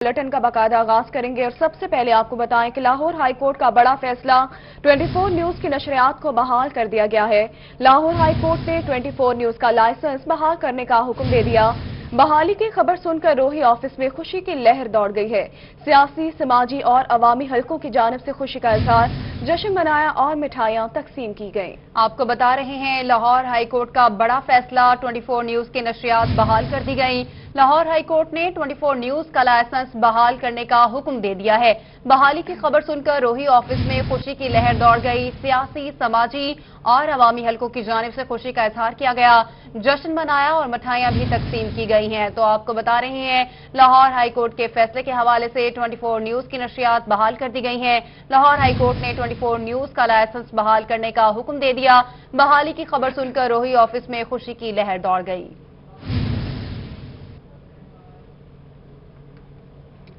Bulletin का बाकायदा आगाज करेंगे और सबसे पहले आपको बताएं कि लाहौर हाई कोर्ट का बड़ा फैसला 24 न्यूज की नशरियात को बहाल कर दिया गया है। लाहौर हाई कोर्ट ने 24 न्यूज का लाइसेंस बहाल करने का हुक्म दे दिया। बहाली की खबर सुनकर रोही ऑफिस में खुशी की लहर दौड़ गई है। सियासी, समाजी और अवामी हलकों की जानिब से खुशी का इजहार, जश्न मनाया और मिठाइयां तकसीम की गईं। आपको बता रहे हैं लाहौर हाई कोर्ट का बड़ा फैसला, 24 न्यूज की नशरियात बहाल कर दी गई। लाहौर हाई कोर्ट ने 24 न्यूज का लाइसेंस बहाल करने का हुक्म दे दिया है। बहाली की खबर सुनकर रोही ऑफिस में खुशी की लहर दौड़ गई। सियासी, समाजी और अवामी हलकों की जानिब से खुशी का इजहार किया गया, जश्न मनाया और मिठाइयां भी तकसीम की गई हैं। तो आपको बता रहे हैं लाहौर हाई कोर्ट के फैसले के हवाले से 24 न्यूज की नशरियात बहाल कर दी गई हैं। लाहौर हाई कोर्ट ने 24 न्यूज का लाइसेंस बहाल करने का हुक्म दे दिया। बहाली की खबर सुनकर रोही ऑफिस में खुशी की लहर दौड़ गई।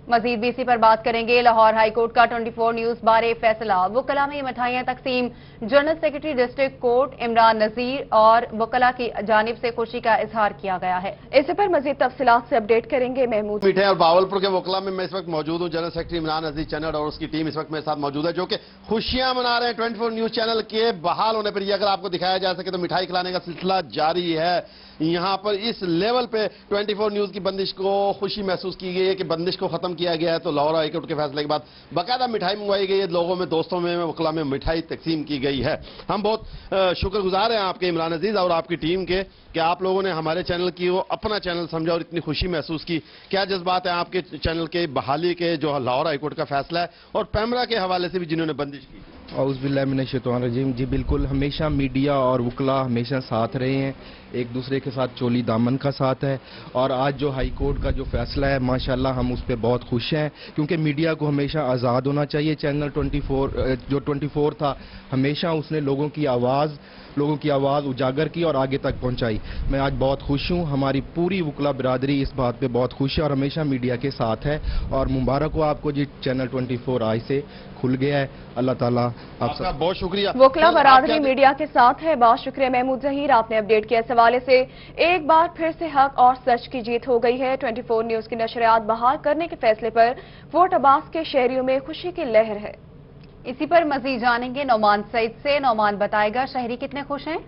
मजीद भी इसी पर बात करेंगे। लाहौर हाई कोर्ट का 24 न्यूज बारे फैसला, वकला में मिठाइयां तकसीम। General secretary district court Imran Nazir और वकला की जानिब से खुशी का इजहार किया गया है। इसी पर मजीद तफसीलात से अपडेट करेंगे महमूद। मीठे और बावलपुर के वकला में मैं इस वक्त मौजूद हूँ। जनरल सेक्रेटरी इमरान नजीर चन्नड़ और उसकी टीम इस वक्त मेरे साथ मौजूद है, जो कि खुशियां मना रहे हैं 24 न्यूज चैनल के बहाल होने पर। अगर आपको दिखाया जा सके तो मिठाई खिलाने का सिलसिला जारी है। यहाँ पर इस लेवल पे 24 न्यूज की बंदिश को खुशी महसूस की गई है कि बंदिश को खत्म किया गया है। तो लाहौर हाई कोर्ट के फैसले के बाद बाकायदा मिठाई मंगवाई गई है, लोगों में, दोस्तों में, वकला में मिठाई तकसीम की गई है। हम बहुत शुक्रगुजार हैं आपके इमरान अजीज और आपकी टीम के कि आप लोगों ने हमारे चैनल की वो अपना चैनल समझा और इतनी खुशी महसूस की। क्या जज्बात है आपके चैनल के बहाली के, जो लाहौर हाई कोर्ट का फैसला है और पैमरा के हवाले से भी जिन्होंने बंदिश की? औज़ुबिल्लाहिमिनश्शैतानिर्रजीम। जी बिल्कुल, हमेशा मीडिया और वकला हमेशा साथ रहे हैं, एक दूसरे के साथ चोली दामन का साथ है। और आज जो हाई कोर्ट का जो फैसला है, माशाल्लाह हम उस पर बहुत खुश हैं, क्योंकि मीडिया को हमेशा आज़ाद होना चाहिए। चैनल 24 था, हमेशा उसने लोगों की आवाज़ उजागर की और आगे तक पहुंचाई। मैं आज बहुत खुश हूं, हमारी पूरी वकला बिरादरी इस बात पे बहुत खुश है और हमेशा मीडिया के साथ है। और मुबारक हो आपको जी, चैनल 24 आज से खुल गया है। अल्लाह ताला आपका बहुत शुक्रिया। वकला बरादरी मीडिया के साथ है। बहुत शुक्रिया महमूद जहीर, आपने अपडेट किया। इस हवाले से एक बार फिर से हक और सच की जीत हो गई है। 24 न्यूज की नशरियात बहाल करने के फैसले पर फोर्ट अब्बास के शहरियों में खुशी की लहर है। इसी पर मजीद जानेंगे नौमान सईद से। नौमान बताएगा, शहरी कितने खुश हैं?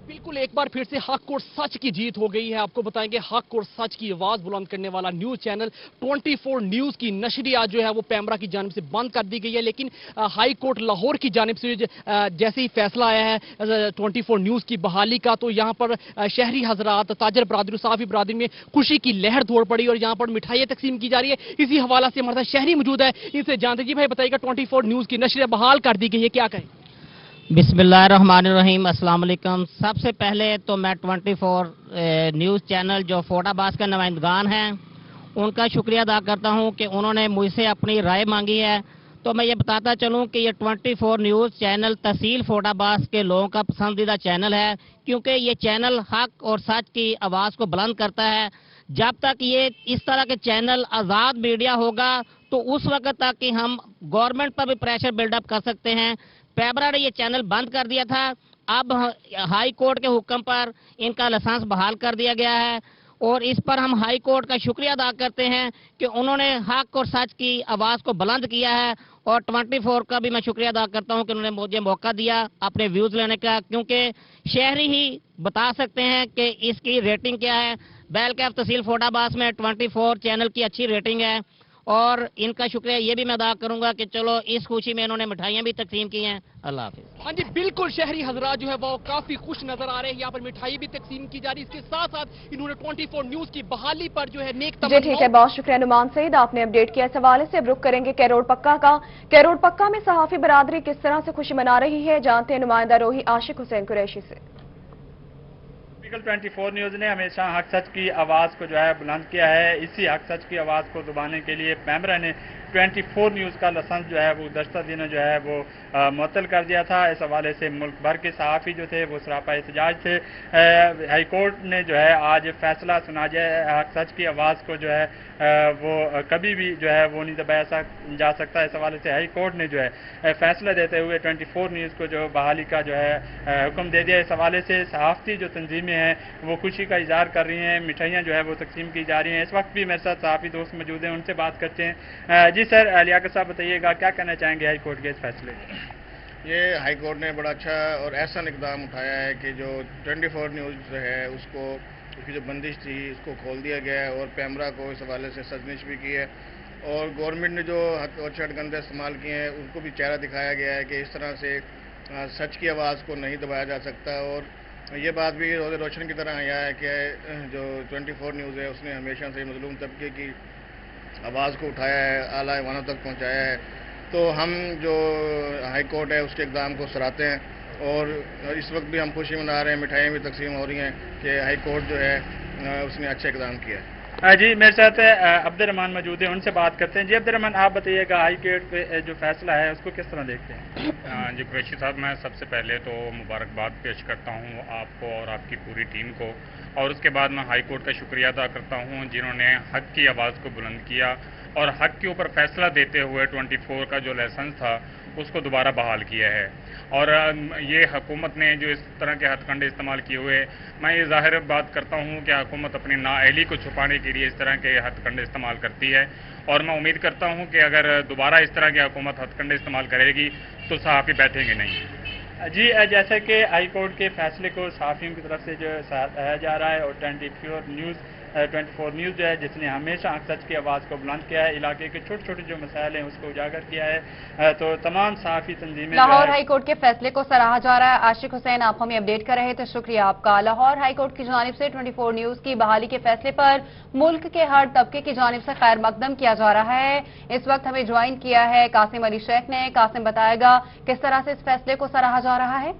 बिल्कुल, एक बार फिर से हक और सच की जीत हो गई है। आपको बताएंगे हक और सच की आवाज बुलंद करने वाला न्यूज चैनल 24 न्यूज की नशरियात जो है वो पैमरा की जानिब से बंद कर दी गई है। लेकिन हाई कोर्ट लाहौर की जानिब से जैसे ही फैसला आया है 24 न्यूज की बहाली का, तो यहाँ पर शहरी हजरात, ताजर बरादरी, साफी बरादरी में खुशी की लहर दौड़ पड़ी और यहाँ पर मिठाइयाँ तकसीम की जा रही है। इसी हवाला से हमारे साथ शहरी मौजूद है, इनसे जानते जी भाई बताइएगा 24 न्यूज की नशरियात बहाल कर दी गई है, क्या कहें? बिस्मिल्लाहिर्रहमानिर्रहीम, अस्सलाम वालेकुम। सबसे पहले तो मैं 24 न्यूज़ चैनल जो फोर्ट अब्बास का नुमाइंदगान हैं उनका शुक्रिया अदा करता हूं कि उन्होंने मुझसे अपनी राय मांगी है। तो मैं ये बताता चलूं कि ये 24 न्यूज़ चैनल तहसील फोर्ट अब्बास के लोगों का पसंदीदा चैनल है, क्योंकि ये चैनल हक और सच की आवाज़ को बुलंद करता है। जब तक ये इस तरह के चैनल आज़ाद मीडिया होगा तो उस वक्त तक कि हम गवर्नमेंट पर भी प्रेशर बिल्डअप कर सकते हैं। पैमरा ने ये चैनल बंद कर दिया था, अब हाई कोर्ट के हुक्म पर इनका लाइसेंस बहाल कर दिया गया है और इस पर हम हाई कोर्ट का शुक्रिया अदा करते हैं कि उन्होंने हक और सच की आवाज़ को बुलंद किया है। और 24 का भी मैं शुक्रिया अदा करता हूं कि उन्होंने मुझे मौका दिया अपने व्यूज़ लेने का, क्योंकि शहरी ही बता सकते हैं कि इसकी रेटिंग क्या है। बैलकैफ तहसील फोर्ट अब्बास में 24 चैनल की अच्छी रेटिंग है और इनका शुक्रिया ये भी मैं अदा करूंगा कि चलो इस खुशी में इन्होंने मिठाइयां भी तकसीम की हैं। अल्लाह हाफिज। हाँ जी बिल्कुल, शहरी हजरात जो है वो काफी खुश नजर आ रहे हैं। यहाँ पर मिठाई भी तकसीम की जा रही है। इसके साथ साथ इन्होंने 24 न्यूज की बहाली पर जो है नेक जी ठीक है, बहुत शुक्रिया नुमान सईद, आपने अपडेट किया। इस हवाले से अब रुख करेंगे कैरोड पक्का का। कैरोड पक्का में सहाफी बरादरी किस तरह से खुशी मना रही है, जानते हैं नुमाइंदा रोही आशिक हुसैन कुरैशी से। 24 न्यूज़ ने हमेशा हक सच की आवाज़ को जो है बुलंद किया है। इसी हक सच की आवाज़ को दबाने के लिए पैमरा ने 24 न्यूज़ का लाइसेंस जो है वो गुज़श्ता दिनों जो है वो मुअत्तल कर दिया था। इस हवाले से मुल्क भर के सहाफ़ी जो थे वो सरापा एहतजाज थे। हाई कोर्ट ने जो है आज फैसला सुना जाए, हक सच की आवाज़ को जो है वो कभी भी जो है वो नहीं दबाया जा सकता। इस हवाले से हाई कोर्ट ने जो है फैसला देते हुए 24 न्यूज़ को जो बहाली का जो है हुक्म दे दिया। इस हवाले से सहाफ़ती जो तंजीमें हैं, वो खुशी का इजहार कर रही हैं, मिठाइयाँ जो है वो तकसीम की जा रही हैं। इस वक्त भी मेरे साथ सहाफ़ी दोस्त मौजूद हैं, उनसे बात करते हैं। जी सर, लियाकत साहब बताइएगा, क्या कहना चाहेंगे हाई कोर्ट के इस फैसले? ये हाई कोर्ट ने बड़ा अच्छा और ऐसा इक़दाम उठाया है कि जो 24 न्यूज़ है उसको, उसकी जो बंदिश थी उसको खोल दिया गया है और पैमरा को इस हवाले से सजनिश भी की है और गवर्नमेंट ने जो हथकंडे इस्तेमाल किए हैं उनको भी चेहरा दिखाया गया है कि इस तरह से सच की आवाज़ को नहीं दबाया जा सकता। और ये बात भी रोज़ रोशन की तरह आया है कि जो 24 न्यूज़ है उसने हमेशा से मज़लूम तबके की आवाज़ को उठाया है, आला ऐवानों तक पहुँचाया है। तो हम जो हाई कोर्ट है उसके इक़दाम को सराहते हैं और इस वक्त भी हम खुशी मना रहे हैं, मिठाइयाँ भी तकसीम हो रही हैं कि हाई कोर्ट जो है उसने अच्छा इक़दाम किया है। जी मेरे साथ अब्दुर्रहमान मौजूद है, उनसे बात करते हैं। जी अब्दुर्रहमान, आप बताइएगा हाई कोर्ट पे जो फैसला है उसको किस तरह देखते हैं? जी कुरैशी साहब, मैं सबसे पहले तो मुबारकबाद पेश करता हूँ आपको और आपकी पूरी टीम को, और उसके बाद मैं हाई कोर्ट का शुक्रिया अदा करता हूँ जिन्होंने हक की आवाज़ को बुलंद किया और हक के ऊपर फैसला देते हुए 24 का जो लाइसेंस था उसको दोबारा बहाल किया है। और ये हुकूमत ने जो इस तरह के हथकंडे इस्तेमाल किए हुए, मैं ये ज़ाहिर बात करता हूँ कि हुकूमत अपनी नाअहली को छुपाने के लिए इस तरह के हथकंडे इस्तेमाल करती है और मैं उम्मीद करता हूँ कि अगर दोबारा इस तरह की हुकूमत हथकंडे इस्तेमाल करेगी तो सहाफ़ी बैठेंगे नहीं। जी जैसे कि हाई कोर्ट के फैसले को सहाफ़ियों की तरफ से जो सराहा जा रहा है और 24 न्यूज़ जो है जिसने हमेशा हक सच की आवाज़ को बुलंद किया है, इलाके के छोटे छोटे जो मसाइल हैं उसको उजागर किया है, तो तमाम सहाफ़ी तंजीमें लाहौर हाई कोर्ट के फैसले को सराहा जा रहा है। आशिक हुसैन, आप हमें अपडेट कर रहे थे, शुक्रिया आपका। लाहौर हाई कोर्ट की जानिब से 24 न्यूज़ की बहाली के फैसले पर मुल्क के हर तबके की जानिब से खैर मकदम किया जा रहा है। इस वक्त हमें ज्वाइन किया है कासिम अली शेख ने। कासिम, बताएगा किस तरह से इस फैसले को सराहा जा रहा है?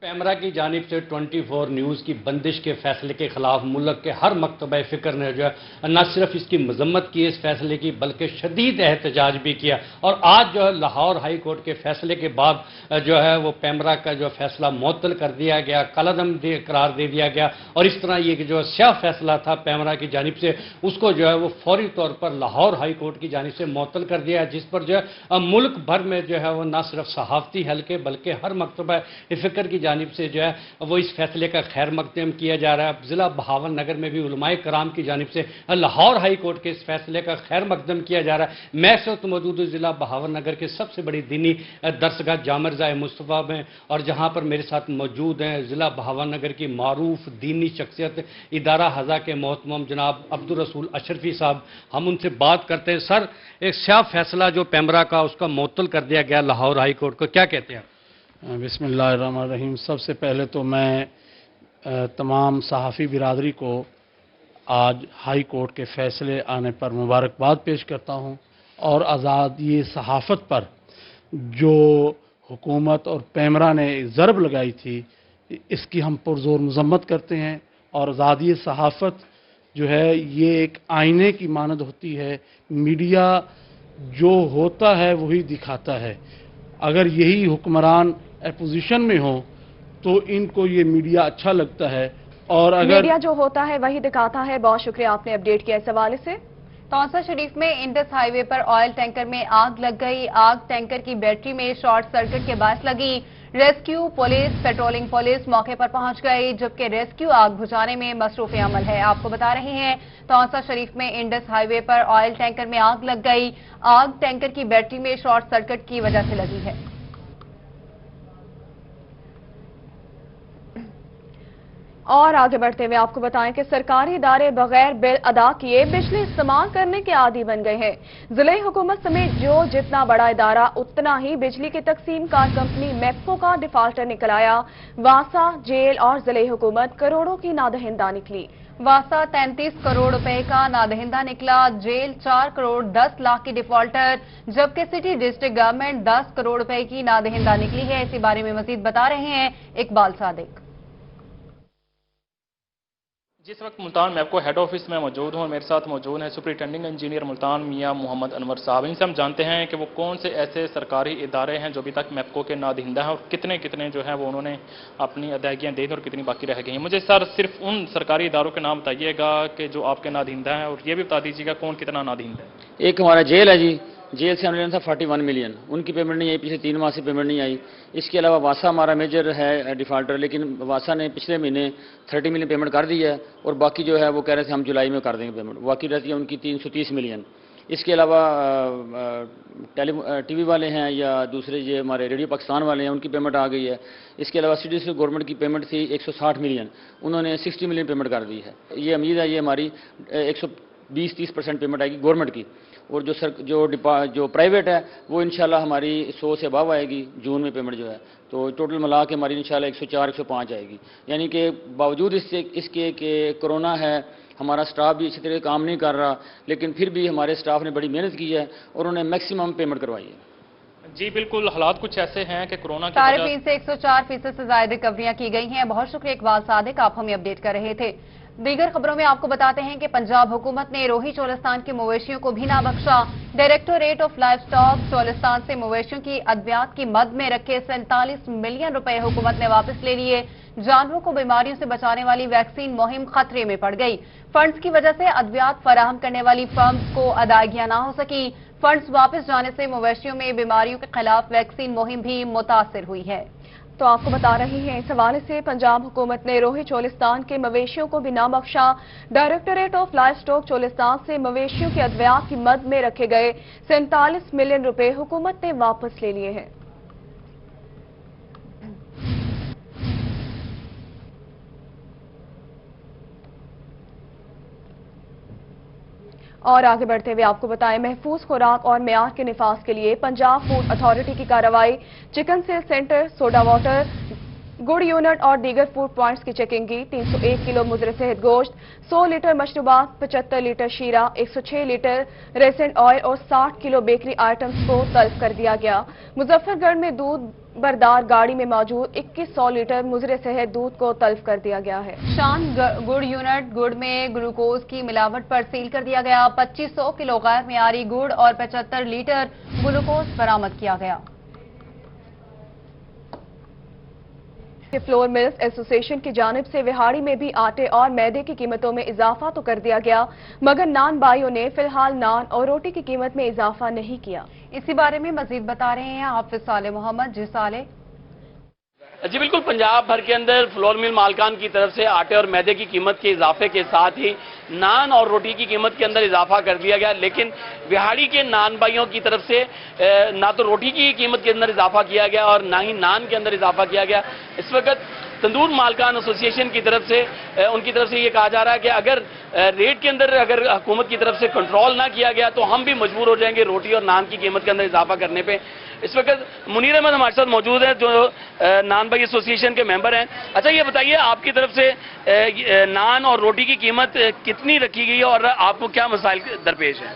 पैमरा की जानिब से 24 न्यूज़ की बंदिश के फैसले के खिलाफ मुल्क के हर मकतबा फ़िक्र ने जो है न सिर्फ इसकी मजम्मत की इस फैसले की बल्कि शदीद एहतजाज भी किया। और आज जो है लाहौर हाई कोर्ट के फैसले के बाद जो है वो पैमरा का जो फैसला मुअत्तल कर दिया गया, कलअदम करार दे दिया गया और इस तरह ये जो स्या फैसला था पैमरा की जानिब से उसको जो है वो फौरी तौर पर लाहौर हाई कोर्ट की जानिब से मुअत्तल कर दिया, जिस पर जो है मुल्क भर में जो है वो न सिर्फ सहाफ़ती हल्के बल्कि हर मकतबा फ़िक्र की जानिब से जो है वो इस फैसले का खैर मकदम किया जा रहा है। ज़िला बहावन नगर में भी उलमाए कराम की जानिब से लाहौर हाई कोर्ट के इस फैसले का खैर मकदम किया जा रहा है। मैं इस वक्त मौजूद हूँ ज़िला बहावन नगर के सबसे बड़ी दीनी दरसगाह जामिया रज़ा मुस्तफ़ा में और जहाँ पर मेरे साथ मौजूद हैं ज़िला बहावन नगर की मारूफ दीनी शख्सियत इदारा हज़ा के मोहतरम जनाब अब्दुल रसूल अशरफी साहब। हम उनसे बात करते हैं। सर, एक स्या फैसला जो पैमरा का उसका मुअत्तल कर दिया गया लाहौर हाई कोर्ट को, क्या कहते हैं? बिस्मिल्लाहिर्रहमानिर्रहीम। सबसे पहले तो मैं तमाम सहाफ़ी बिरादरी को आज हाई कोर्ट के फैसले आने पर मुबारकबाद पेश करता हूँ और आज़ादी सहाफ़त पर जो हुकूमत और पैमरा ने ज़रब लगाई थी इसकी हम पुरज़ोर मज़म्मत करते हैं। और आज़ादी सहाफ़त जो है ये एक आईने की मानद होती है, मीडिया जो होता है वही दिखाता है। अगर यही हुक्मरान अपोजिशन में हो तो इनको ये मीडिया अच्छा लगता है और अगर मीडिया जो होता है वही दिखाता है। बहुत शुक्रिया आपने अपडेट किया इस हवाले से। तौसा शरीफ में इंडस हाईवे पर ऑयल टैंकर में आग लग गई। आग टैंकर की बैटरी में शॉर्ट सर्किट के बायस लगी। रेस्क्यू पुलिस, पेट्रोलिंग पुलिस मौके पर पहुंच गई, जबकि रेस्क्यू आग बुझाने में मसरूफ अमल है। आपको बता रहे हैं तौसा शरीफ में इंडस हाईवे पर ऑयल टैंकर में आग लग गई। आग टैंकर की बैटरी में शॉर्ट सर्किट की वजह से लगी है। और आगे बढ़ते हुए आपको बताएं कि सरकारी इदारे बगैर बिल अदा किए बिजली इस्तेमाल करने के आदी बन गए हैं। जिले हुकूमत समेत जो जितना बड़ा इदारा उतना ही बिजली की तकसीम कार कंपनी मेप्को का डिफाल्टर निकल आया। वासा, जेल और जिले हुकूमत करोड़ों की नादहिंदा निकली। वासा 33 करोड़ रुपए का नादहिंदा निकला। जेल 4 करोड़ 10 लाख की डिफॉल्टर, जबकि सिटी डिस्ट्रिक्ट गवर्नमेंट 10 करोड़ रुपए की नादहिंदा निकली है। इसी बारे में मजीद बता रहे हैं इकबाल सादिक। जिस वक्त मुल्तान मैप्को हेड ऑफिस में मौजूद हूँ, मेरे साथ मौजूद हैं सुपरिटेंडिंग इंजीनियर मुल्तान मियां मोहम्मद अनवर साहब। इनसे हम जानते हैं कि वो कौन से ऐसे सरकारी इदारे हैं जो अभी तक मैप्को के नादहिंदा हैं और कितने कितने जो है वो उन्होंने अपनी अदायगियाँ दी और कितनी बाकी रह गई हैं। मुझे सर सिर्फ उन सरकारी इदारों के नाम बताइएगा कि जो आपके नादहिंदा हैं और ये भी बता दीजिएगा कौन कितना नादहिंदा है। एक हमारा जेल है जी, जेल से आने था 41 मिलियन, उनकी पेमेंट नहीं आई, पिछले 3 माह से पेमेंट नहीं आई। इसके अलावा वासा हमारा मेजर है डिफॉल्टर, लेकिन वासा ने पिछले महीने 30 मिलियन पेमेंट कर दी है और बाकी जो है वो कह रहे थे हम जुलाई में कर देंगे पेमेंट, बाकी रहती है उनकी 330 मिलियन। इसके अलावा टीवी वाले हैं या दूसरे ये हमारे रेडियो पाकिस्तान वाले हैं, उनकी पेमेंट आ गई है। इसके अलावा सिटी से गवर्नमेंट की पेमेंट थी 160 मिलियन, उन्होंने 60 मिलियन पेमेंट कर दी है। ये उम्मीद है ये हमारी 120-30% पेमेंट आएगी गवर्नमेंट की, और जो प्राइवेट है वो इंशाल्लाह हमारी 100 से अबव आएगी जून में पेमेंट जो है, तो टोटल मिला के हमारी इंशाल्लाह 104-105 आएगी। यानी कि बावजूद इसके कि कोरोना है, हमारा स्टाफ भी अच्छी तरह काम नहीं कर रहा, लेकिन फिर भी हमारे स्टाफ ने बड़ी मेहनत की है और उन्हें मैक्सिमम पेमेंट करवाई है। जी बिल्कुल, हालात कुछ ऐसे हैं कि कोरोना की साढ़े 3 से 104% से ज्यादा रिकवरियां की गई हैं। बहुत शुक्रिया इकबाल सादिक, आप हमें अपडेट कर रहे थे। दीगर खबरों में आपको बताते हैं कि पंजाब हुकूमत ने रोही चोलिस्तान के मवेशियों को भी ना बख्शा। Directorate of life stock Cholistan से मवेशियों की अद्वियात की मद में रखे 47 मिलियन रुपए हुकूमत ने वापस ले लिए। जानवरों को बीमारियों से बचाने वाली वैक्सीन मुहिम खतरे में पड़ गई। फंड्स की वजह से अद्वियात फराहम करने वाली फर्म्स को अदायगियां ना हो सकी। फंड्स वापस जाने से मवेशियों में बीमारियों के खिलाफ वैक्सीन मुहिम भी मुतासिर हुई है। तो आपको बता रही हैं, इस हवाले से पंजाब हुकूमत ने रोही चोलिस्तान के मवेशियों को भी ना बख्शा। Directorate of life stock Cholistan से मवेशियों की अद्वियात की मद में रखे गए 47 मिलियन रुपए हुकूमत ने वापस ले लिए हैं। और आगे बढ़ते हुए आपको बताएं, महफूज खुराक और मेयार के निफाज के लिए पंजाब फूड अथॉरिटी की कार्रवाई। Chicken sale centre, soda water, गुड़ यूनिट और दीगर फूड पॉइंट्स की चेकिंग की। 301 किलो मुजरे सेहत गोश्त, 100 लीटर मशरूबात, 75 लीटर शीरा, 106 लीटर रेसेंट ऑयल और 60 किलो बेकरी आइटम्स को तल्फ कर दिया गया। मुजफ्फरगढ़ में दूध बरदार गाड़ी में मौजूद 2100 लीटर मुजरे सेहत दूध को तल्फ कर दिया गया है। शान गुड़ यूनिट गुड़ में ग्लूकोज की मिलावट पर सील कर दिया गया। 2500 किलो गैर मियारी गुड़ और 75 लीटर ग्लूकोज बरामद किया गया। फ्लोर मिल्स एसोसिएशन की जानिब से विहाड़ी में भी आटे और मैदे की कीमतों में इजाफा तो कर दिया गया, मगर नान बाइयों ने फिलहाल नान और रोटी की कीमत में इजाफा नहीं किया। इसी बारे में मजीद बता रहे हैं हाफिज साले मोहम्मद। जी साले। जी बिल्कुल, पंजाब भर के अंदर फ्लोर मिल मालकान की तरफ से आटे और मैदे की कीमत के इजाफे के साथ ही नान और रोटी की कीमत के अंदर इजाफा कर दिया गया, लेकिन बिहाड़ी के नान भाइयों की तरफ से ना तो रोटी की कीमत के अंदर इजाफा किया गया और ना ही नान के अंदर इजाफा किया गया। इस वक्त तंदूर मालकान एसोसिएशन की तरफ से उनकी तरफ से ये कहा जा रहा है कि अगर रेट के अंदर अगर हुकूमत की तरफ से कंट्रोल ना किया गया तो हम भी मजबूर हो जाएंगे रोटी और नान की कीमत के अंदर इजाफा करने पे। इस वक्त मुनीर अहमद हमारे साथ मौजूद है जो नान भाई एसोसिएशन के मेंबर हैं। अच्छा, ये बताइए आपकी तरफ से नान और रोटी की कीमत कितनी रखी गई है और आपको क्या मसाइल दरपेश है?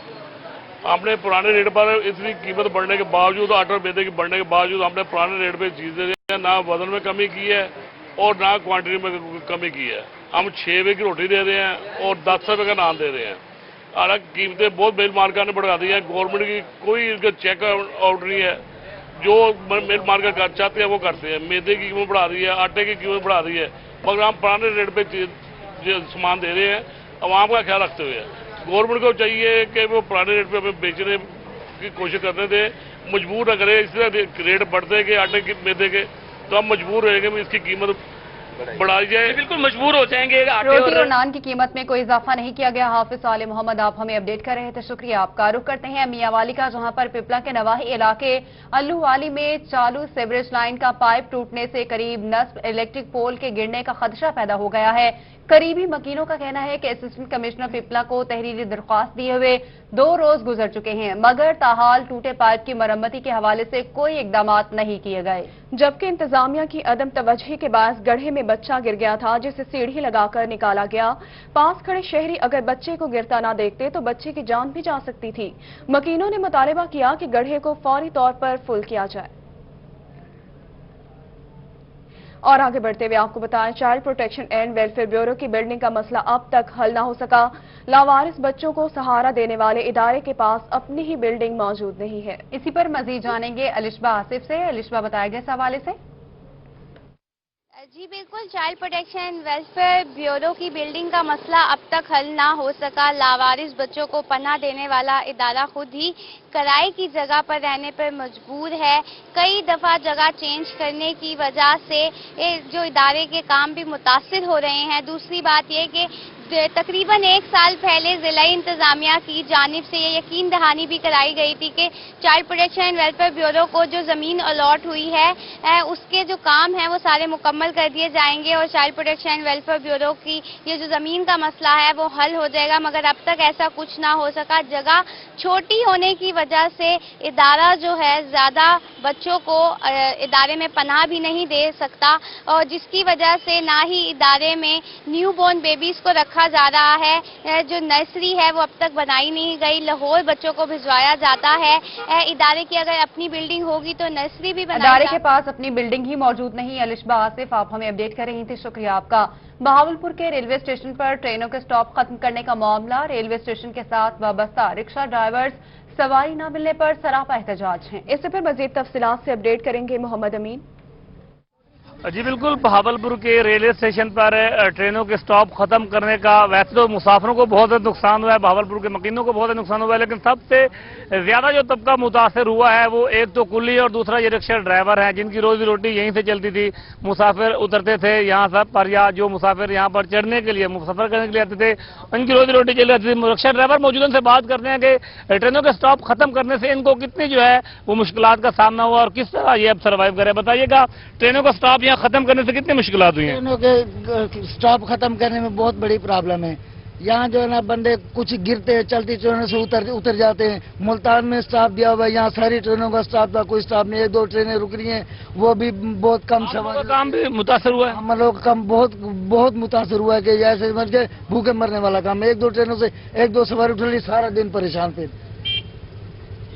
हमने पुराने रेट पर इतनी कीमत बढ़ने के बावजूद, आटे और मैदे के बढ़ने के बावजूद हमने पुराने रेट पे चीजें दी है, ना वजन में कमी की है और ना क्वांटिटी में कमी की है। हम 6 रुपए की रोटी दे रहे हैं और 10 रुपए का नान दे रहे हैं। हालांकि कीमतें बहुत मिल मार्केट ने बढ़ा दी है। गवर्नमेंट की कोई चेक आउट नहीं है, जो मिल मार्केट चाहते हैं वो करते हैं। मैदे की कीमत बढ़ा दी है, आटे की कीमत बढ़ा दी है, मगर हम पुराने रेट पे सामान दे रहे हैं आवाम का ख्याल रखते हुए। गवर्नमेंट को चाहिए कि वो पुराने रेट पे हमें बेचने की कोशिश करने दे, मजबूर न करे। इस तरह रेट बढ़ते गए आटे के मैदे के तो हम मजबूर रहेंगे इसकी कीमत बढ़ाई जाए। बिल्कुल मजबूर हो जाएंगे। रोटी और नान की कीमत में कोई इजाफा नहीं किया गया। हाफिज साले मोहम्मद, आप हमें अपडेट कर रहे थे, शुक्रिया आपका। रुख करते हैं मियांवाली का, जहां पर पिपला के नवाही इलाके अल्लूवाली में चालू सीवरेज लाइन का पाइप टूटने से करीब नस्ब इलेक्ट्रिक पोल के गिरने का खदशा पैदा हो गया है। करीबी मकीनों का कहना है कि असिस्टेंट कमिश्नर पिपला को तहरीरी दरख्वास्त दिए हुए 2 रोज गुजर चुके हैं, मगर ताहाल टूटे पाइप की मरम्मती के हवाले से कोई इकदाम नहीं किए गए। जबकि इंतजामिया की अदम तवज्जोही के बाद गड्ढे में बच्चा गिर गया था, जिसे सीढ़ी लगाकर निकाला गया। पास खड़े शहरी अगर बच्चे को गिरता ना देखते तो बच्चे की जान भी जा सकती थी। मकीनों ने मुतालबा किया कि गड्ढे को फौरी तौर पर फुल किया जाए। और आगे बढ़ते हुए आपको बताएं, child protection and welfare bureau की बिल्डिंग का मसला अब तक हल ना हो सका। लावारिस बच्चों को सहारा देने वाले इदारे के पास अपनी ही बिल्डिंग मौजूद नहीं है। इसी पर मजीद जानेंगे अलिशबा आसिफ से। अलिशबा, बताया गया इस हवाले से। जी बिल्कुल, चाइल्ड प्रोटेक्शन वेलफेयर ब्यूरो की बिल्डिंग का मसला अब तक हल ना हो सका। लावारिस बच्चों को पनाह देने वाला इदारा खुद ही किराए की जगह पर रहने पर मजबूर है। कई दफ़ा जगह चेंज करने की वजह से जो इदारे के काम भी मुतासिर हो रहे हैं। दूसरी बात यह कि तकरीबन 1 साल पहले ज़िला इंतज़ामिया की जानिब से ये यकीन दहानी भी कराई गई थी कि child protection and welfare bureau को जो ज़मीन अलॉट हुई है उसके जो काम हैं वो सारे मुकम्मल कर दिए जाएंगे और child protection and welfare bureau की ये जो ज़मीन का मसला है वो हल हो जाएगा, मगर अब तक ऐसा कुछ ना हो सका। जगह छोटी होने की वजह से इदारा जो है ज़्यादा बच्चों को इदारे में पनाह भी नहीं दे सकता और जिसकी वजह से ना ही इदारे में न्यू बॉर्न बेबीज़ को रखा जा रहा है। जो नर्सरी है वो अब तक बनाई नहीं गई, लाहौर बच्चों को भिजवाया जाता है। इदारे की अगर अपनी बिल्डिंग होगी तो नर्सरी भी बनाई इदारे के पास अपनी बिल्डिंग ही मौजूद नहीं। अलिशबा आसिफ, आप हमें अपडेट कर रही थी, शुक्रिया आपका। बहावलपुर के रेलवे स्टेशन पर ट्रेनों के स्टॉप खत्म करने का मामला, रेलवे स्टेशन के साथ वाबस्ता रिक्शा ड्राइवर्स सवारी न मिलने पर सरापा एहतजाज हैं। इससे पर मजीद तफसीलात से अपडेट करेंगे मोहम्मद अमीन। जी बिल्कुल, बहावलपुर के रेलवे स्टेशन पर ट्रेनों के स्टॉप खत्म करने का वैसे तो मुसाफिरों को बहुत नुकसान हुआ है, बहावलपुर के मकीनों को बहुत नुकसान हुआ है, लेकिन सबसे ज्यादा जो तबका मुतासर हुआ है वो एक तो कुली और दूसरा ये रिक्शा ड्राइवर हैं जिनकी रोजी रोटी यहीं से चलती थी। मुसाफिर उतरते थे यहाँ सब पर, या जो मुसाफिर यहाँ पर चढ़ने के लिए सफर करने के लिए आते थे उनकी रोजी रोटी चली जाती थी। रिक्शा ड्राइवर मौजूद उनसे बात करते हैं कि ट्रेनों के स्टॉप खत्म करने से इनको कितनी जो है वो मुश्किलात का सामना हुआ और किस तरह ये अब सर्वाइव करे। बताइएगा, ट्रेनों का स्टॉप यहाँ खत्म करने से कितनी मुश्किलात हुई हैं? ट्रेनों के स्टॉप खत्म करने में बहुत बड़ी प्रॉब्लम है। यहाँ जो है ना बंदे कुछ गिरते हैं, चलती ट्रेनों से उतर जाते हैं। मुल्तान में स्टॉप दिया हुआ है, यहाँ सारी ट्रेनों का स्टॉप था, कोई स्टॉप नहीं। 1-2 ट्रेनें रुक रही हैं, वो भी बहुत कम सवारी। काम भी मुतासर हुआ है, हम लोग कम बहुत मुतासर हुआ है कि ऐसे समझ के भूखे मरने वाला काम है। 1-2 ट्रेनों से 1-2 सवारी उठ रही, सारा दिन परेशान थे।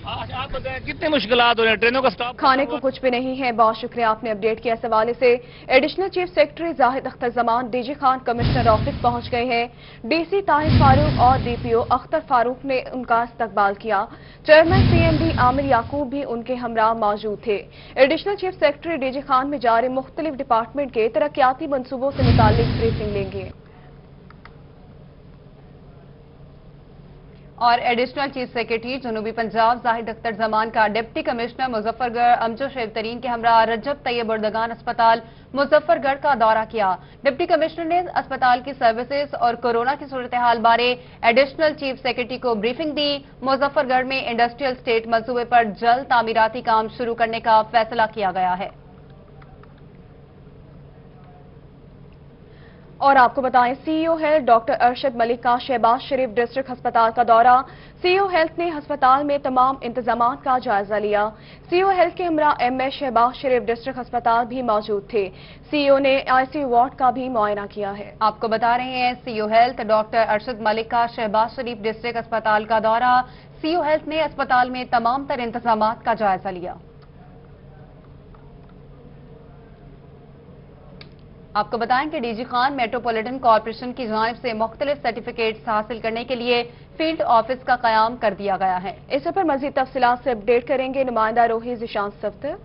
आप बताएं कितनी मुश्किलात हो रही हैं ट्रेनों का स्टॉप? खाने को कुछ भी नहीं है। बहुत शुक्रिया, आपने अपडेट किया। इस हवाले से additional chief secretary Zahid Akhtar Zaman DG Khan commissioner office पहुंच गए हैं। डीसी ताहिर फारूक और डीपीओ अख्तर फारूक ने उनका इस्तकबाल किया। चेयरमैन सीएमडी आमिर याकूब भी उनके हमरा मौजूद थे। Additional chief secretary DG Khan में जारी मुख्तलिफ डिपार्टमेंट के तरक्याती मंसूबों से मुताल्लिक ब्रीफिंग लेंगे। और एडिशनल चीफ सेक्रेटरी जनूबी पंजाब जाहिद अख्तर जमान का डिप्टी कमिश्नर मुजफ्फरगढ़ अमजद शरीफ तरीन के हमरा रजब तैयब उर्दगान अस्पताल मुजफ्फरगढ़ का दौरा किया। डिप्टी कमिश्नर ने अस्पताल की सर्विसेज और कोरोना की सूरत हाल बारे एडिशनल चीफ सेक्रेटरी को ब्रीफिंग दी। मुजफ्फरगढ़ में इंडस्ट्रियल स्टेट मंसूबे पर जल्द तामीराती काम शुरू करने का फैसला किया गया है। और आपको बताएं, CEO health doctor Arshad Malik का शहबाज शरीफ डिस्ट्रिक्ट अस्पताल का दौरा। सीईओ हेल्थ ने अस्पताल में तमाम इंतजामात का जायजा लिया। सीईओ हेल्थ के हमरा एमएस शहबाज शरीफ डिस्ट्रिक्ट अस्पताल भी मौजूद थे। सीईओ ने आईसीयू वार्ड का भी मुआयना किया है। आपको बता रहे हैं, CEO health doctor Arshad Malik का शहबाज शरीफ डिस्ट्रिक्ट अस्पताल का दौरा। सीईओ हेल्थ ने अस्पताल में तमाम तर इंतजामात का जायजा लिया। आपको बताएं कि डीजी खान मेट्रोपॉलिटन कॉरपोरेशन की जानिब से मुख्तलिफ सर्टिफिकेट्स हासिल करने के लिए फील्ड ऑफिस का कयाम कर दिया गया है। इस पर मजीद तफसीलात से अपडेट करेंगे नुमाइंदा रोही Zeeshan Safdar.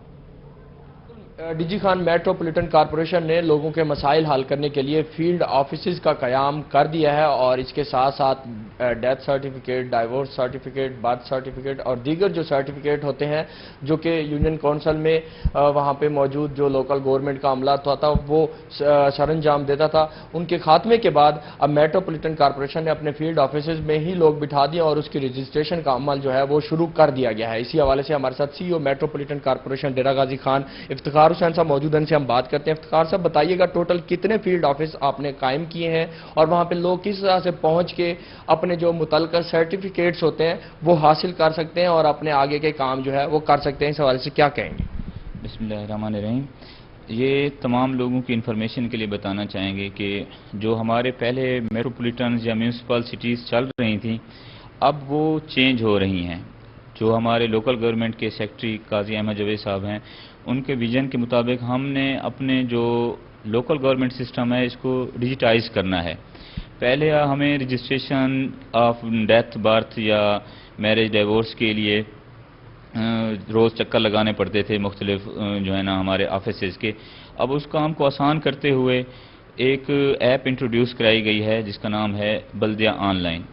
DG Khan metropolitan corporation ने लोगों के मसाइल हल करने के लिए फील्ड ऑफिसेज का कयाम कर दिया है और इसके साथ साथ death certificate, divorce certificate, birth certificate और दीगर जो सर्टिफिकेट होते हैं जो कि यूनियन काउंसिल में वहाँ पे मौजूद जो लोकल गवर्नमेंट का अमला था वो सरंजाम देता था, उनके खात्मे के बाद अब मेट्रोपॉलिटन कॉरपोरेशन ने अपने फील्ड ऑफिसेज में ही लोग बिठा दिए और उसकी रजिस्ट्रेशन का अमल जो है वो शुरू कर दिया गया है। इसी हवाले से हमारे साथ सीईओ मेट्रोपॉलिटन कॉरपोरेशन डेरा गाजी खान इफ्तिखार हुसैन साहब मौजूद हैं, हम बात करते हैं। इफ्तिखार साहब, बताइएगा टोटल कितने फील्ड ऑफिस आपने कायम किए हैं और वहां पे लोग किस तरह से पहुंच के अपने जो मुतल्लिका सर्टिफिकेट्स होते हैं वो हासिल कर सकते हैं और अपने आगे के काम जो है वो कर सकते हैं, इस हवाले से क्या कहेंगे? बिस्मिल्लाहिर्रहमानिर्रहीम। ये तमाम लोगों की इन्फॉर्मेशन के लिए बताना चाहेंगे कि जो हमारे पहले मेट्रोपॉलिटन या म्यूनसिपल सिटीज़ चल रही थी अब वो चेंज हो रही हैं। जो हमारे लोकल गवर्नमेंट के सेक्रेटरी काजी अहमद जवेद साहब हैं, उनके विजन के मुताबिक हमने अपने जो लोकल गवर्नमेंट सिस्टम है इसको डिजिटाइज करना है। पहले हमें रजिस्ट्रेशन ऑफ डेथ, बर्थ या मैरिज, डिवोर्स के लिए रोज़ चक्कर लगाने पड़ते थे मुख्तलिफ जो है ना हमारे ऑफिसेज़ के। अब उस काम को आसान करते हुए एक ऐप इंट्रोड्यूस कराई गई है जिसका नाम है बल्दिया ऑनलाइन,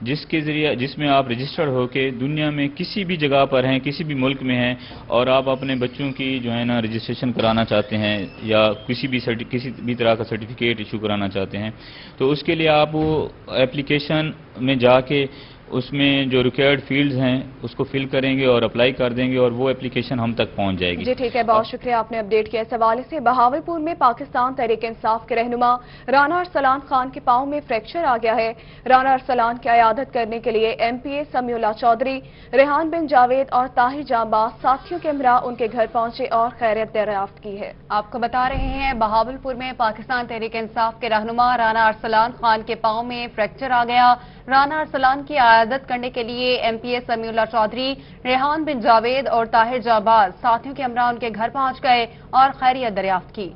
जिसके ज़रिए जिसमें आप रजिस्टर्ड होकर दुनिया में किसी भी जगह पर हैं, किसी भी मुल्क में हैं और आप अपने बच्चों की जो है ना रजिस्ट्रेशन कराना चाहते हैं या किसी भी तरह का सर्टिफिकेट इशू कराना चाहते हैं, तो उसके लिए आप वो एप्लीकेशन में जाके उसमें जो रिक्वायर्ड फील्ड्स हैं उसको फिल करेंगे और अप्लाई कर देंगे और वो एप्लीकेशन हम तक पहुंच जाएगी। जी ठीक है, बहुत शुक्रिया आपने अपडेट किया। इस हवाले से बहावलपुर में पाकिस्तान तहरीक इंसाफ के रहनुमा राना अरसलान खान के पांव में फ्रैक्चर आ गया है। राना अरसलान की अयादत करने के लिए MPA समीउल्लाह चौधरी, रेहान बिन जावेद और ताहिर जांबाज साथियों के हमरा उनके घर पहुंचे और खैरियत दरियाफ्त की है। आपको बता रहे हैं बहावलपुर में पाकिस्तान तहरीक इंसाफ के रहनुमा राना अरसलान खान के पांव में फ्रैक्चर आ गया। राना अरसलान की अयादत करने के लिए MPA समीउल्लाह चौधरी, रेहान बिन जावेद और ताहिर जांबाज साथियों के हमरा उनके घर पहुंच गए और खैरियत दरियाफ्त की।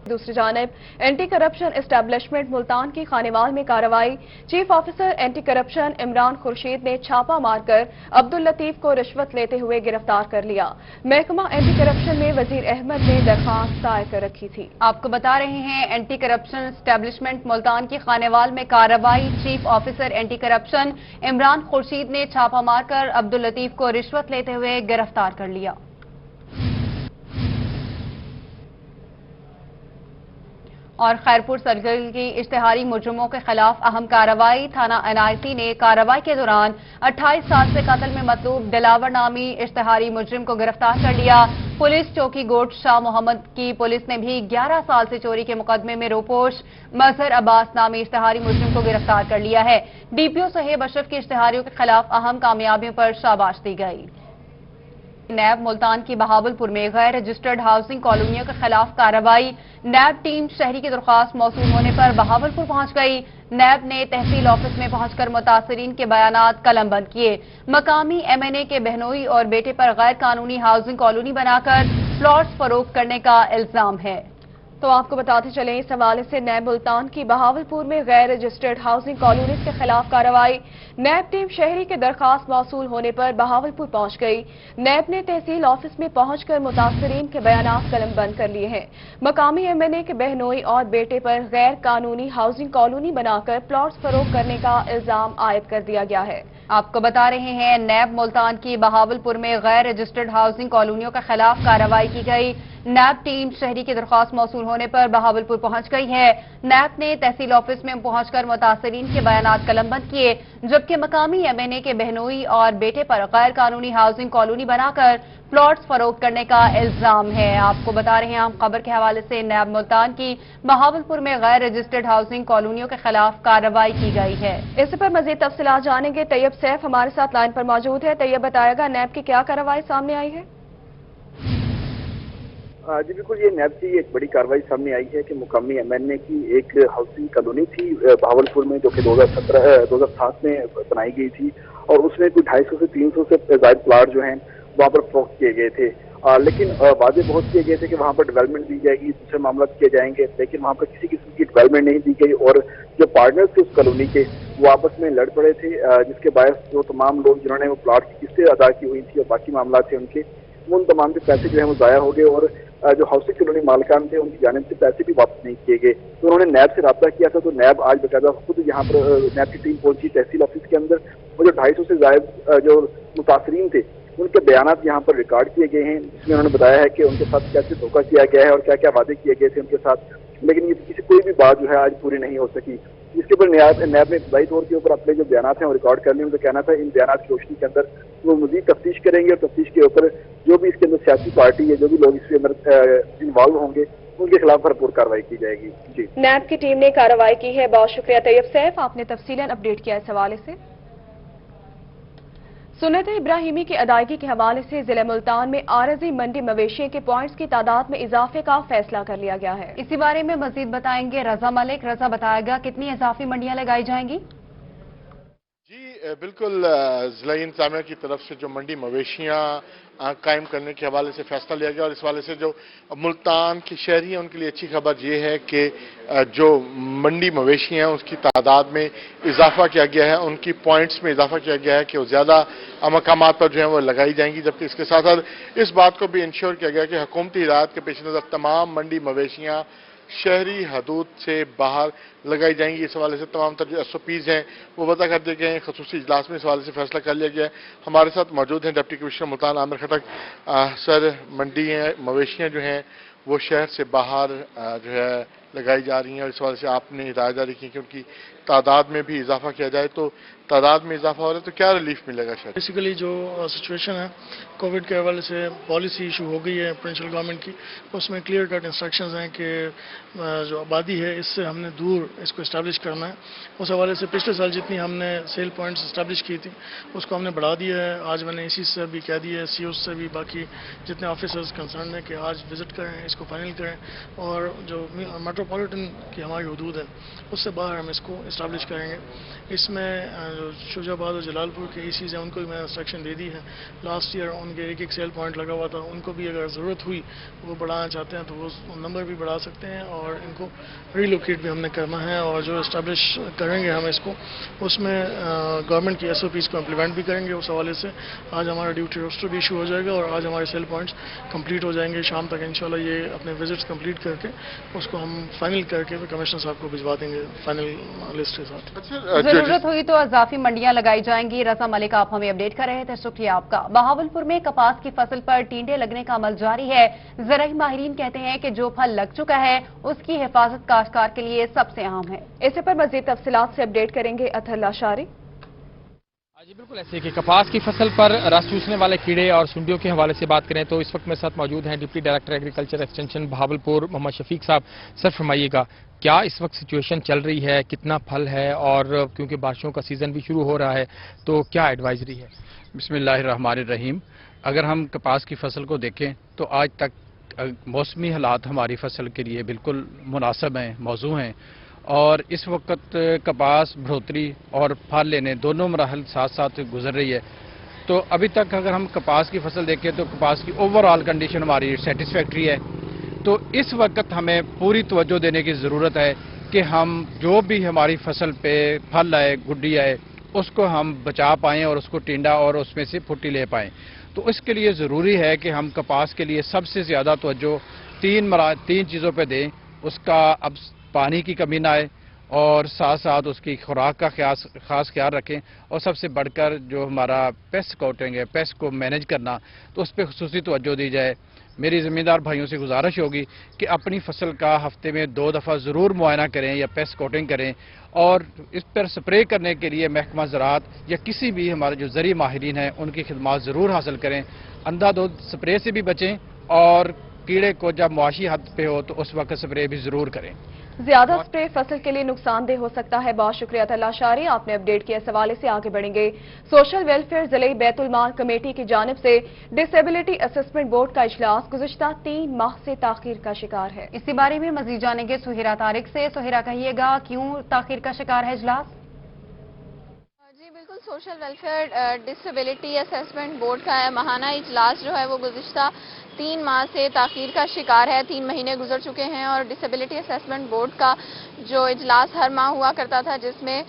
दूसरी जानिब एंटी करप्शन एस्टेब्लिशमेंट मुल्तान की खानेवाल में कार्रवाई। Chief officer anti corruption Imran Khurshid ने छापा मारकर अब्दुल लतीफ को रिश्वत लेते हुए गिरफ्तार कर लिया। महकमा एंटी करप्शन में वजीर अहमद ने दरखास्त दायर कर रखी थी। आपको बता रहे हैं एंटी करप्शन एस्टेब्लिशमेंट मुल्तान की खानेवाल में कार्रवाई। Chief officer anti corruption Imran Khurshid ने छापा मारकर अब्दुल लतीफ को रिश्वत लेते हुए गिरफ्तार कर लिया। और खैरपुर सर्कल की इश्तिहारी मुजरिमों के खिलाफ अहम कार्रवाई। थाना NIC ने कार्रवाई के दौरान 28 साल से कत्ल में मतलूब दिलावर नामी इश्तिहारी मुजरिम को गिरफ्तार कर लिया। पुलिस चौकी गोट शाह मोहम्मद की पुलिस ने भी 11 साल से चोरी के मुकदमे में रोपोश मजहर अब्बास नामी इश्तिहारी मुजरिम को गिरफ्तार कर लिया है। DPO सहेब अशरफ की इश्तिहारियों के खिलाफ अहम कामयाबियों पर शाबाश दी गई। नैब मुल्तान की बहावलपुर में गैर रजिस्टर्ड हाउसिंग कॉलोनियों के खिलाफ कार्रवाई। नैब टीम शहरी की दरख्वास्त मौसूल होने पर बहावलपुर पहुंच गई। नैब ने तहसील ऑफिस में पहुंचकर मुतासरीन के बयानात कलमबंद किए। मकामी MNA के बहनोई और बेटे पर गैर कानूनी हाउसिंग कॉलोनी बनाकर प्लॉट्स फरोख्त करने का इल्जाम है। तो आपको बताते चलें इस हवाले से नैब मुल्तान की बहावलपुर में गैर रजिस्टर्ड हाउसिंग कॉलोनीज के खिलाफ कार्रवाई। नैब टीम शहरी के दरखास्त मौसूल होने पर बहावलपुर पहुंच गई। नैब ने तहसील ऑफिस में पहुंचकर मुतासरीन के बयानात कलमबंद कर लिए हैं। मकामी MNA के बहनोई और बेटे पर गैर कानूनी हाउसिंग कॉलोनी बनाकर प्लॉट्स फरोख्त करने का इल्जाम आयद कर दिया गया है। आपको बता रहे हैं नैब मुल्तान की बहावलपुर में गैर रजिस्टर्ड हाउसिंग कॉलोनियों के खिलाफ कार्रवाई की गई। नैब टीम शहरी की दरख्वास्त मौसूल होने पर बहावलपुर पहुंच गई है। नैब ने तहसील ऑफिस में पहुंचकर मुतासरीन के बयानात कलमबंद किए, जबकि मकामी MNA के बहनोई और बेटे पर गैर कानूनी हाउसिंग कॉलोनी बनाकर प्लॉट्स फरोख्त करने का इल्जाम है। आपको बता रहे हैं हम खबर के हवाले से नैब मुल्तान की बहावलपुर में गैर रजिस्टर्ड हाउसिंग कॉलोनियों के खिलाफ कार्रवाई की गई है। इस पर मजीद तफसीलात जानेंगे। तैयब सैफ हमारे साथ लाइन पर मौजूद है। तैयब बताएगा नैब की क्या कार्रवाई सामने आई है? जी बिल्कुल, ये नैब की एक बड़ी कार्रवाई सामने आई है कि मुकामी MNA की एक हाउसिंग कॉलोनी थी बहावलपुर में, जो कि 2007 में बनाई गई थी और उसमें कोई 250 से 300 से ज्यादा प्लाट जो हैं वहाँ पर फरोख्त किए गए थे। लेकिन वादे बहुत किए गए थे कि वहाँ पर डेवलपमेंट दी जाएगी, दूसरे मामला किए जाएंगे, लेकिन वहाँ पर किसी किस्म की डेवलपमेंट नहीं दी गई और जो पार्टनर्स थे उस कॉलोनी के वो आपस में लड़ पड़े थे, जिसके बायस जो तमाम लोग जिन्होंने वो प्लाट की किस्तें अदा की हुई थी और बाकी मामला थे उनके, उन तमाम के पैसे जो है वो ज़ाया हो गए और जो हाउसिंग कॉलोनी मालिकान थे उनकी जानिब से पैसे भी वापस नहीं किए गए। तो उन्होंने नैब से रब्ता किया था, तो नैब आज बाकायदा खुद यहाँ पर नैब की टीम पहुंची तहसील ऑफिस के अंदर। वो जो 250 से ज्यादा जो मुतासरीन थे उनके बयानात यहाँ पर रिकॉर्ड किए गए हैं, जिसमें उन्होंने बताया है कि उनके साथ कैसे धोखा किया गया है और क्या क्या वादे किए गए थे उनके साथ, लेकिन ये किसी कोई भी बात जो है आज पूरी नहीं हो सकी। इसके ऊपर नैब ने इब्तदाई तौर के ऊपर अपने जो बयानात हैं वो रिकॉर्ड कर लिए। उनका कहना था इन बयानात की रोशनी के अंदर वो मजीद तफ्तीश करेंगे और तफ्तीश के ऊपर जो भी इसके अंदर सियासी पार्टी है, जो भी लोग इसके अंदर इन्वॉल्व होंगे उनके खिलाफ भरपूर कार्रवाई की जाएगी। जी, नैब की टीम ने कार्रवाई की है। बहुत शुक्रिया तैयब सैफ, आपने तफसीलन अपडेट किया इस हवाले से। सुन्नत इब्राहिमी की अदायगी के हवाले से जिले मुल्तान में आरजी मंडी मवेशियों के पॉइंट्स की तादाद में इजाफे का फैसला कर लिया गया है। इसी बारे में मजीद बताएंगे रजा मलिक। रजा बताएगा कितनी इजाफी मंडियां लगाई जाएंगी? जी बिल्कुल ज़िला इंतज़ामिया की तरफ से जो मंडी मवेशियाँ कायम करने के हवाले से फैसला लिया गया और इस हवाले से जो मुल्तान के शहरी हैं उनके लिए अच्छी खबर ये है कि जो मंडी मवेशी हैं उसकी तादाद में इजाफा किया गया है, उनकी पॉइंट्स में इजाफा किया गया है कि वो ज़्यादा मकामात पर जो है वो लगाई जाएंगी, जबकि इसके साथ साथ इस बात को भी इंश्योर किया गया कि हुकूमती हिदायत के पेश नज़र तमाम मंडी मवेशियाँ शहरी हदूद से बाहर लगाई जाएंगी। इस हवाले से तमाम जो SOPs हैं वो वज़ा कर दिए गए हैं। ख़ुसूसी इजलास में इस हवाले से फैसला कर लिया गया है। हमारे साथ मौजूद हैं डिप्टी कमिश्नर मुल्तान आमिर खटक। सर, मंडी मवेशियाँ जो हैं वो शहर से बाहर जो है लगाई जा रही हैं और इस हवाले से आपने हिदायत जारी की कि उनकी तादाद में भी इजाफा किया जाए, तो तादाद में इजाफा हो रहा है तो क्या रिलीफ मिलेगा? शायद बेसिकली जो सिचुएशन है कोविड के हवाले से पॉलिसी इशू हो गई है प्रोविंशियल गवर्नमेंट की, उसमें क्लियर कट इंस्ट्रक्शंस हैं कि जो आबादी है इससे हमने दूर इसको इस्टेब्लिश करना है। उस हवाले से पिछले साल जितनी हमने सेल पॉइंट्स इस्टेब्लिश की थी उसको हमने बढ़ा दिया है। आज मैंने इसी से भी कह दिया है, CO से भी, बाकी जितने ऑफिसर्स कंसर्न हैं कि आज विजिट करें, इसको फाइनल करें और जो मेट्रोपॉलिटन की हमारी हदूद है उससे बाहर हम इसको इस्टेब्लिश करेंगे। इसमें जो शुजाबाद और जलालपुर के ECs हैं उनको भी मैंने इंस्ट्रक्शन दे दी है। लास्ट ईयर उनके एक सेल पॉइंट लगा हुआ था, उनको भी अगर ज़रूरत हुई वो बढ़ाना चाहते हैं तो वो नंबर भी बढ़ा सकते हैं और इनको रीलोकेट भी हमने करना है। और जो इस्टेब्लिश करेंगे हम इसको उसमें गवर्नमेंट की SOPs को इम्प्लीमेंट भी करेंगे। उस हवाले से आज हमारा ड्यूटी रोस्टर भी इशू हो जाएगा और आज हमारे सेल पॉइंट्स कंप्लीट हो जाएंगे। शाम तक इंशाल्लाह ये अपने विजिट्स कंप्लीट करके उसको हम फाइनल करके फिर कमिश्नर साहब को भिजवा देंगे फाइनल लिस्ट के साथ। जरूरत हुई तो अजाफी मंडियां लगाई जाएंगी। रजा मलिक, आप हमें अपडेट कर रहे थे, शुक्रिया आपका। बहावलपुर में कपास की फसल पर टींडे लगने का अमल जारी है। ज़राई माहिरीन कहते हैं कि जो फल लग चुका है उसकी हिफाजत काश्तकार के लिए सबसे अहम है। इसी पर मजीद तफसीलात से अपडेट करेंगे अतहर लाशारी। जी बिल्कुल ऐसे कि कपास की फसल पर रस चूसने वाले कीड़े और सुंडियों के हवाले से बात करें तो इस वक्त मेरे साथ मौजूद हैं deputy director agriculture extension Bahawalpur Muhammad Shafiq sahib. Sir फरमाइएगा, क्या इस वक्त सिचुएशन चल रही है, कितना फल है और क्योंकि बारिशों का सीज़न भी शुरू हो रहा है तो क्या एडवाइजरी है? बिस्मिल्लाहिर्रहमानिर्रहीम। अगर हम कपास की फसल को देखें तो आज तक मौसमी हालात हमारी फसल के लिए बिल्कुल मुनासिब हैं, मौजू हैं और इस वक्त कपास बढ़ोतरी और फल लेने दोनों मराहल साथ साथ गुजर रही है। तो अभी तक अगर हम कपास की फसल देखें तो कपास की ओवरऑल कंडीशन हमारी सेटिस्फैक्ट्री है। तो इस वक्त हमें पूरी तवज्जो देने की ज़रूरत है कि हम जो भी हमारी फसल पे फल आए, गुड्डी आए, उसको हम बचा पाएँ और उसको टिंडा और उसमें से फुट्टी ले पाएँ। तो इसके लिए ज़रूरी है कि हम कपास के लिए सबसे ज़्यादा तवज्जो तीन चीज़ों पे दें। उसका अब पानी की कमी ना आए और साथ साथ उसकी खुराक का खास ख्याल रखें और सबसे बढ़कर जो हमारा पेस्ट काउंटिंग है, पेस्ट को मैनेज करना, तो उस पर खुसूसी तवज्जो दी जाए। मेरी ज़मींदार भाइयों से गुजारिश होगी कि अपनी फसल का हफ्ते में 2 दफ़ा ज़रूर मुआयना करें या पेस्ट काउंटिंग करें और इस पर स्प्रे करने के लिए महकमा ज़राअत या किसी भी हमारे जो ज़री माहिरीन हैं उनकी खिदमात ज़रूर हासिल करें। अंधाधुंध स्प्रे से भी बचें और कीड़े को जब मुआशी हद पे हो तो उस वक्त स्प्रे भी ज़रूर करें। ज्यादा स्प्रे फसल के लिए नुकसानदेह हो सकता है। बहुत शुक्रिया अतहर लाशारी, आपने अपडेट किया। इस हवाले से आगे बढ़ेंगे। सोशल वेलफेयर जिले बैतुल माल कमेटी की जानिब से डिसेबिलिटी असेसमेंट बोर्ड का इजलास गुज़िश्ता 3 माह से ताखीर का शिकार है। इसी बारे में मजीद जानेंगे सुहेरा तारिक से। सुहेरा, कहिएगा क्यों ताखीर का शिकार है इजलास? जी बिल्कुल, social welfare disability assessment board का माहाना इजलास जो है वो गुज़िश्ता 3 माह से ताखीर का शिकार है। 3 महीने गुजर चुके हैं और डिसेबिलिटी असेसमेंट बोर्ड का जो इजलास हर माह हुआ करता था जिसमें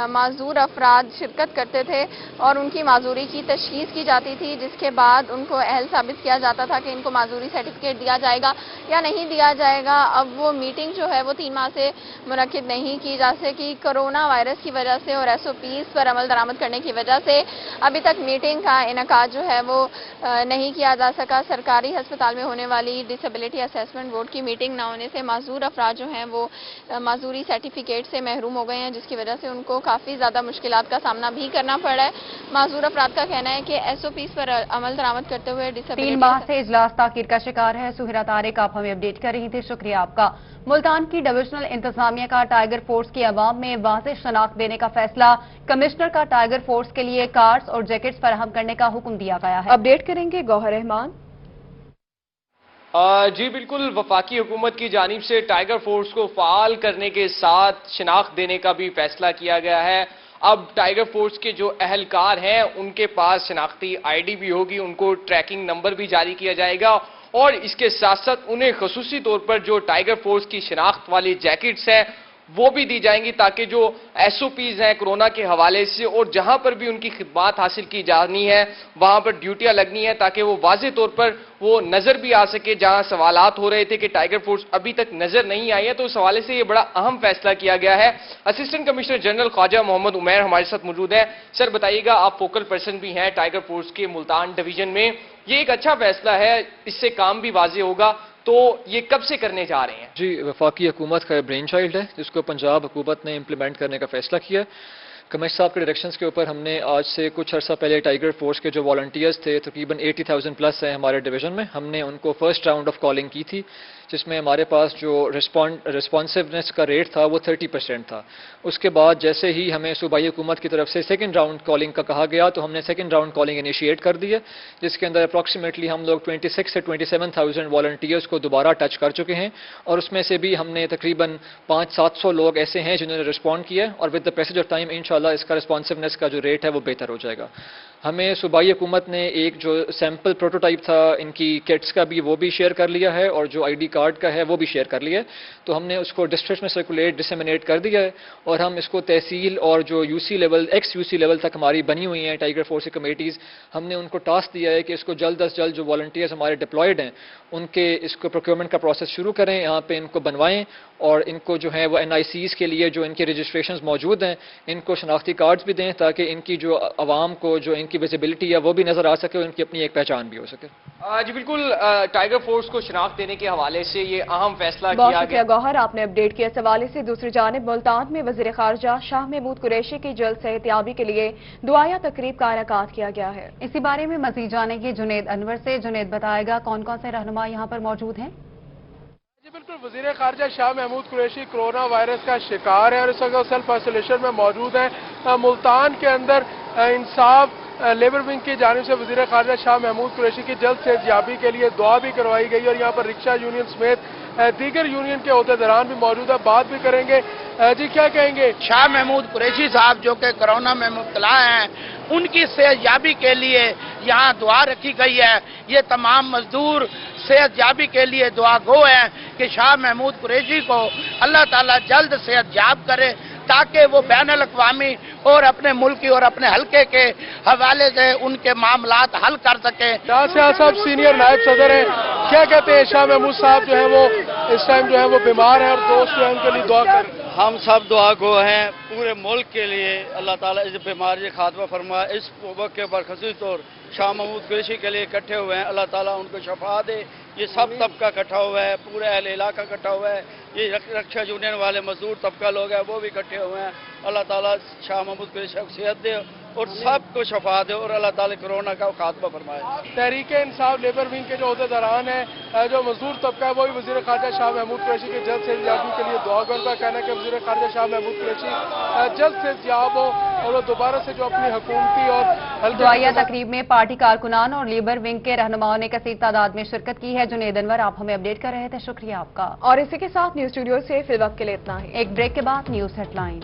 माजूर अफराद शिरकत करते थे और उनकी माजूरी की तशखीस की जाती थी, जिसके बाद उनको अहल साबित किया जाता था कि इनको माजूरी सर्टिफिकेट दिया जाएगा या नहीं दिया जाएगा। अब वो मीटिंग जो है वो 3 माह से मुनक्किद नहीं की जा सकी। कोरोना वायरस की वजह से और SOPs पर अमल दरामद करने की वजह से अभी तक मीटिंग का इनेकाद जो है वो नहीं किया जा सका। सरकारी अस्पताल में होने वाली डिसेबिलिटी असेसमेंट बोर्ड की मीटिंग न होने से माजूर अफराद जो हैं वो माजूरी सर्टिफिकेट से महरूम हो गए हैं, जिसकी वजह से उनको काफ़ी ज़्यादा मुश्किलात का सामना भी करना पड़ा है। माजूर अफराद का कहना है कि SOPs पर अमल दरामद करते हुए 3 माह से इजलास ताखीर का शिकार है। सुहेरा तारिक, आप हमें अपडेट कर रही थी, शुक्रिया आपका। मुल्तान की डिविजनल इंतजामिया का टाइगर फोर्स की अवाम में वाज़ेह शनाख्त देने का फैसला। कमिश्नर का टाइगर फोर्स के लिए कार्ड्स और जैकेट्स फराहम करने का हुक्म दिया गया है। अपडेट करेंगे गौहर रहमान। जी बिल्कुल, वफाकी हुकूमत की जानिब से टाइगर फोर्स को फाल करने के साथ शनाख्त देने का भी फैसला किया गया है। اب ٹائیگر فورس کے جو اہلکار ہیں ان کے پاس شناختی آئی ڈی بھی ہوگی، ان کو ٹریکنگ نمبر بھی جاری کیا جائے گا، اور اس کے ساتھ ساتھ انہیں خصوصی طور پر جو ٹائیگر فورس کی شناخت والی جیکٹس ہیں وہ بھی دی جائیں گی، تاکہ جو ایس او پیز ہیں کورونا کے حوالے سے اور جہاں پر بھی ان کی خدمات حاصل کی جانی ہے وہاں پر ڈیوٹیاں لگنی ہیں، تاکہ وہ واضح طور پر وہ نظر بھی آ سکے۔ جہاں سوالات ہو رہے تھے کہ ٹائیگر فورس ابھی تک نظر نہیں آئی ہے، تو اس حوالے سے یہ بڑا اہم فیصلہ کیا گیا ہے۔ اسسٹنٹ کمشنر جنرل خواجہ محمد عمیر ہمارے ساتھ موجود ہیں۔ سر بتائیے گا، آپ فوکل پرسن بھی ہیں ٹائیگر فورس کے ملتان ڈویژن میں، یہ ایک اچھا فیصلہ ہے، اس سے کام بھی واضح ہوگا، تو یہ کب سے کرنے جا رہے ہیں؟ جی، وفاقی حکومت کا برین چائلڈ ہے جس کو پنجاب حکومت نے امپلیمنٹ کرنے کا فیصلہ کیا ہے۔ کمشنر صاحب کے ڈائریکشنز کے اوپر ہم نے آج سے کچھ عرصہ پہلے ٹائیگر فورس کے جو والنٹیئرز تھے تقریباً 80,000 پلس ہیں ہمارے ڈویژن میں، ہم نے ان کو فرسٹ راؤنڈ آف کالنگ کی تھی، جس میں ہمارے پاس جو ریسپانسونیس کا ریٹ تھا وہ 30% تھا۔ اس کے بعد جیسے ہی ہمیں صوبائی حکومت کی طرف سے سیکنڈ راؤنڈ کالنگ کا کہا گیا تو ہم نے سیکنڈ راؤنڈ کالنگ انیشیٹ کر دی ہے، جس کے اندر اپروکسیمیٹلی ہم لوگ 26 سے 27,000 والنٹیئرز کو دوبارہ ٹچ کر چکے ہیں، اور اس میں سے بھی ہم نے تقریباً 500-700 لوگ ایسے ہیں جنہوں نے رسپونڈ کیا ہے، اور with the passage of time انشاءاللہ اس کا رسپانسونیس کا جو ریٹ ہے وہ بہتر ہو جائے گا۔ ہمیں صوبائی حکومت نے ایک جو سیمپل پروٹوٹائپ تھا ان کی کٹس کا بھی وہ بھی شیئر کر لیا ہے، اور جو آئی ڈی کارڈ کا ہے وہ بھی شیئر کر لیا ہے، تو ہم نے اس کو ڈسٹرکٹ میں سرکولیٹ ڈسیمینیٹ کر دیا ہے، اور ہم اس کو تحصیل اور جو یو سی لیول ایکس یو سی لیول تک ہماری بنی ہوئی ہیں ٹائیگر فورس کی کمیٹیز، ہم نے ان کو ٹاسک دیا ہے کہ اس کو جلد از جلد جو والنٹیئرز ہمارے ڈپلائڈ ہیں ان کے اس کو پروکیورمنٹ کا پروسیس شروع کریں، یہاں پہ ان کو بنوائیں، اور ان کو جو ہے وہ این آئی سیز کے لیے جو ان کے رجسٹریشنز موجود ہیں ان کو شناختی کارڈز بھی دیں، تاکہ ان کی جو عوام کو جو ان کی ویزیبلٹی ہے وہ بھی نظر آ سکے اور ان کی اپنی ایک پہچان بھی ہو سکے۔ جی بالکل، ٹائیگر فورس کو شناخت دینے کے حوالے سے یہ اہم فیصلہ بہت کیا شکریہ گیا۔ گوہر، آپ نے اپڈیٹ کیا۔ اس حوالے سے دوسری جانب ملتان میں وزیر خارجہ شاہ محمود قریشی کی جلد صحتیابی کے لیے دعائیہ تقریب کا انعقاد کیا گیا ہے۔ اسی بارے میں مزید جانیں گے جنید انور سے۔ جنید بتائے گا کون کون سے رہنما یہاں پر موجود ہیں؟ جی بالکل، وزیر خارجہ شاہ محمود قریشی کورونا وائرس کا شکار ہے اور اس وقت سیلف آئسولیشن میں موجود ہیں۔ ملتان کے اندر انصاف لیبر ونگ کی جانب سے وزیر خارجہ شاہ محمود قریشی کی جلد صحتیابی کے لیے دعا بھی کروائی گئی، اور یہاں پر رکشہ یونین سمیت دیگر یونین کے عہدیداران بھی موجود ہیں، بات بھی کریں گے۔ جی کیا کہیں گے؟ شاہ محمود قریشی صاحب جو کہ کورونا میں مبتلا ہیں ان کی صحت یابی کے لیے یہاں دعا رکھی گئی ہے۔ یہ تمام مزدور صحت یابی کے لیے دعا گو ہیں کہ شاہ محمود قریشی کو اللہ تعالیٰ جلد صحت یاب کرے، تاکہ وہ بین الاقوامی اور اپنے ملکی اور اپنے حلقے کے حوالے سے ان کے معاملات حل کر سکیں۔ شاہ صاحب سینئر نائب صدر ہیں، کیا کہتے ہیں؟ شاہ محمود صاحب جو ہے وہ اس ٹائم جو ہے وہ بیمار ہیں اور دوست جو ہے ان کے لیے دعا کر رہے ہیں۔ ہم سب دعا گو ہیں پورے ملک کے لیے، اللہ تعالیٰ اس بیماری خاتمہ فرمائے۔ اس وقت پر خصوصی طور شاہ محمود قریشی کے لیے اکٹھے ہوئے ہیں، اللہ تعالیٰ ان کو شفا دے۔ یہ سب طبقہ اکٹھا ہوا ہے، پورے اہل علاقہ اکٹھا ہوا ہے، یہ رکشہ یونین والے مزدور طبقہ لوگ ہیں وہ بھی اکٹھے ہوئے ہیں۔ اللہ تعالیٰ شاہ محمود قریشی کو صحت دے اور سب کو شفا دے، اور اللہ تعالیٰ کورونا کا خاتمہ فرمائے۔ تحریک انصاف لیبر ونگ کے جو عہدیداران ہیں، جو مزدور طبقہ ہے، وہ بھی وزیر خارجہ شاہ محمود قریشی کی جلد صحتیابی کے لیے دعا گو۔ ان کا کہنا ہے کہ وزیر خارجہ شاہ محمود قریشی جلد صحتیاب ہو اور وہ دوبارہ سے جو اپنی حکومتی اور دعائیہ تقریب میں پارٹی کارکنان اور لیبر ونگ کے رہنماؤں نے کثیر تعداد میں شرکت کی ہے۔ جنید انور، آپ ہمیں اپڈیٹ کر رہے تھے، شکریہ آپ کا۔ اور اسی کے ساتھ نیوز اسٹوڈیو سے فی الوقت کے لیے اتنا ہی۔ ایک بریک کے بعد نیوز ہیڈ لائن۔